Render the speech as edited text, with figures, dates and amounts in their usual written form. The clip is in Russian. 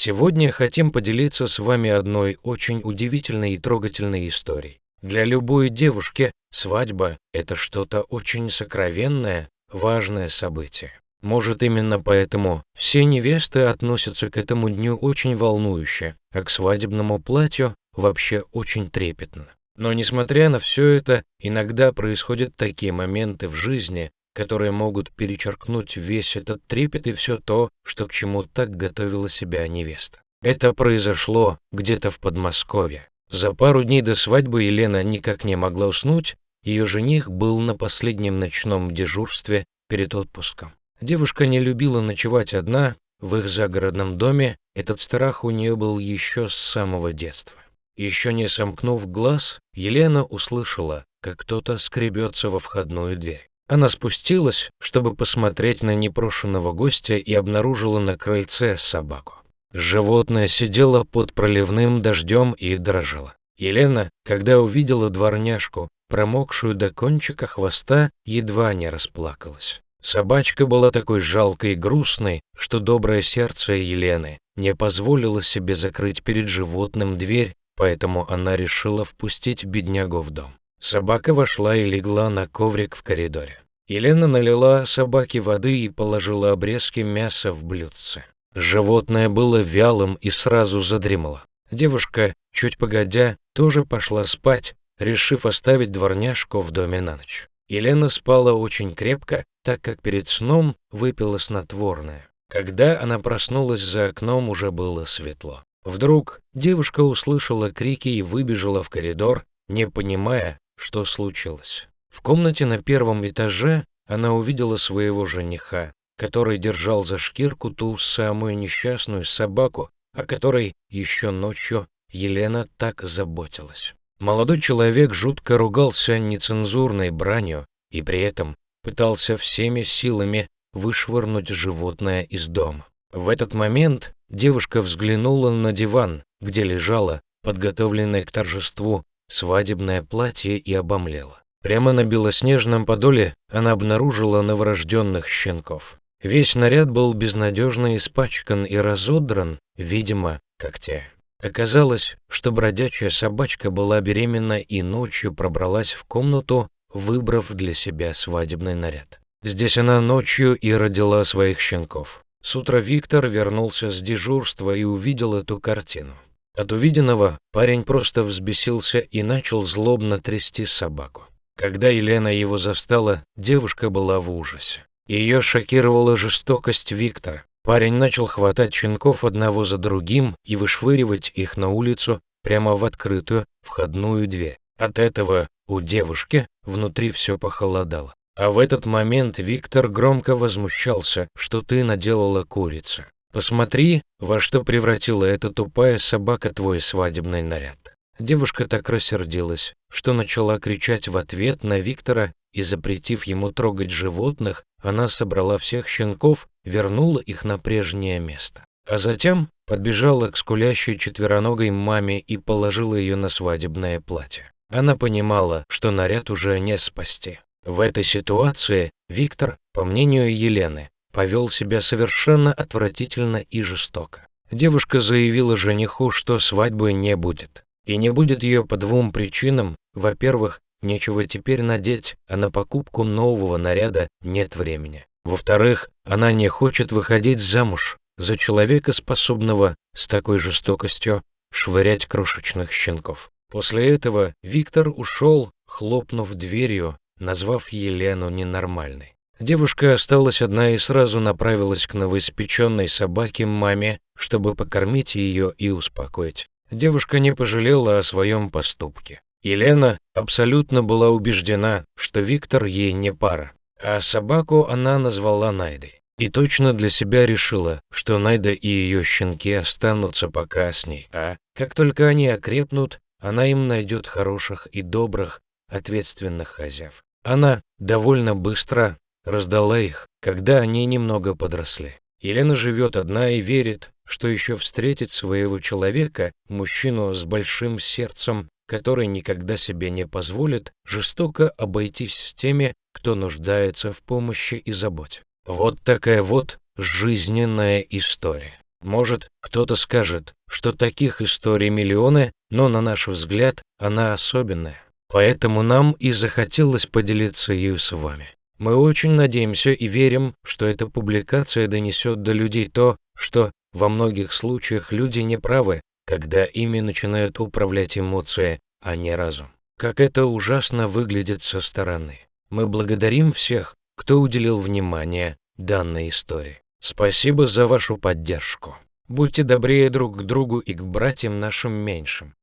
Сегодня хотим поделиться с вами одной очень удивительной и трогательной историей. Для любой девушки свадьба – это что-то очень сокровенное, важное событие. Может, именно поэтому все невесты относятся к этому дню очень волнующе, а к свадебному платью вообще очень трепетно. Но несмотря на все это, иногда происходят такие моменты в жизни, которые могут перечеркнуть весь этот трепет и все то, что к чему так готовила себя невеста. Это произошло где-то в Подмосковье. За пару дней до свадьбы Елена никак не могла уснуть, ее жених был на последнем ночном дежурстве перед отпуском. Девушка не любила ночевать одна, в их загородном доме этот страх у нее был еще с самого детства. Еще не сомкнув глаз, Елена услышала, как кто-то скребется во входную дверь. Она спустилась, чтобы посмотреть на непрошенного гостя, и обнаружила на крыльце собаку. Животное сидело под проливным дождем и дрожало. Елена, когда увидела дворняжку, промокшую до кончика хвоста, едва не расплакалась. Собачка была такой жалкой и грустной, что доброе сердце Елены не позволило себе закрыть перед животным дверь, поэтому она решила впустить беднягу в дом. Собака вошла и легла на коврик в коридоре. Елена налила собаке воды и положила обрезки мяса в блюдце. Животное было вялым и сразу задремало. Девушка, чуть погодя, тоже пошла спать, решив оставить дворняжку в доме на ночь. Елена спала очень крепко, так как перед сном выпила снотворное. Когда она проснулась, за окном уже было светло. Вдруг девушка услышала крики и выбежала в коридор, не понимая, что случилось. В комнате на первом этаже она увидела своего жениха, который держал за шкирку ту самую несчастную собаку, о которой еще ночью Елена так заботилась. Молодой человек жутко ругался нецензурной бранью и при этом пытался всеми силами вышвырнуть животное из дома. В этот момент девушка взглянула на диван, где лежало подготовленное к торжеству свадебное платье, и обомлела. Прямо на белоснежном подоле она обнаружила новорожденных щенков. Весь наряд был безнадежно испачкан и разодран, видимо, когтями. Оказалось, что бродячая собачка была беременна и ночью пробралась в комнату, выбрав для себя свадебный наряд. Здесь она ночью и родила своих щенков. С утра Виктор вернулся с дежурства и увидел эту картину. От увиденного парень просто взбесился и начал злобно трясти собаку. Когда Елена его застала, девушка была в ужасе. Ее шокировала жестокость Виктора. Парень начал хватать щенков одного за другим и вышвыривать их на улицу прямо в открытую входную дверь. От этого у девушки внутри все похолодало. А в этот момент Виктор громко возмущался, что ты наделала, курица. Посмотри, во что превратила эта тупая собака твой свадебный наряд. Девушка так рассердилась, что начала кричать в ответ на Виктора, и, запретив ему трогать животных, она собрала всех щенков, вернула их на прежнее место. А затем подбежала к скулящей четвероногой маме и положила ее на свадебное платье. Она понимала, что наряд уже не спасти. В этой ситуации Виктор, по мнению Елены, повел себя совершенно отвратительно и жестоко. Девушка заявила жениху, что свадьбы не будет. И не будет ее по двум причинам. Во-первых, нечего теперь надеть, а на покупку нового наряда нет времени. Во-вторых, она не хочет выходить замуж за человека, способного с такой жестокостью швырять крошечных щенков. После этого Виктор ушел, хлопнув дверью, назвав Елену ненормальной. Девушка осталась одна и сразу направилась к новоиспеченной собаке маме, чтобы покормить ее и успокоить. Девушка не пожалела о своем поступке. Елена абсолютно была убеждена, что Виктор ей не пара, а собаку она назвала Найдой. И точно для себя решила, что Найда и ее щенки останутся пока с ней, а как только они окрепнут, она им найдет хороших и добрых, ответственных хозяев. Она довольно быстро раздала их, когда они немного подросли. Елена живет одна и верит, что еще встретит своего человека, мужчину с большим сердцем, который никогда себе не позволит жестоко обойтись с теми, кто нуждается в помощи и заботе. Вот такая вот жизненная история. Может, кто-то скажет, что таких историй миллионы, но на наш взгляд она особенная. Поэтому нам и захотелось поделиться ею с вами. Мы очень надеемся и верим, что эта публикация донесет до людей то, что во многих случаях люди не правы, когда ими начинают управлять эмоции, а не разум. Как это ужасно выглядит со стороны. Мы благодарим всех, кто уделил внимание данной истории. Спасибо за вашу поддержку. Будьте добрее друг к другу и к братьям нашим меньшим.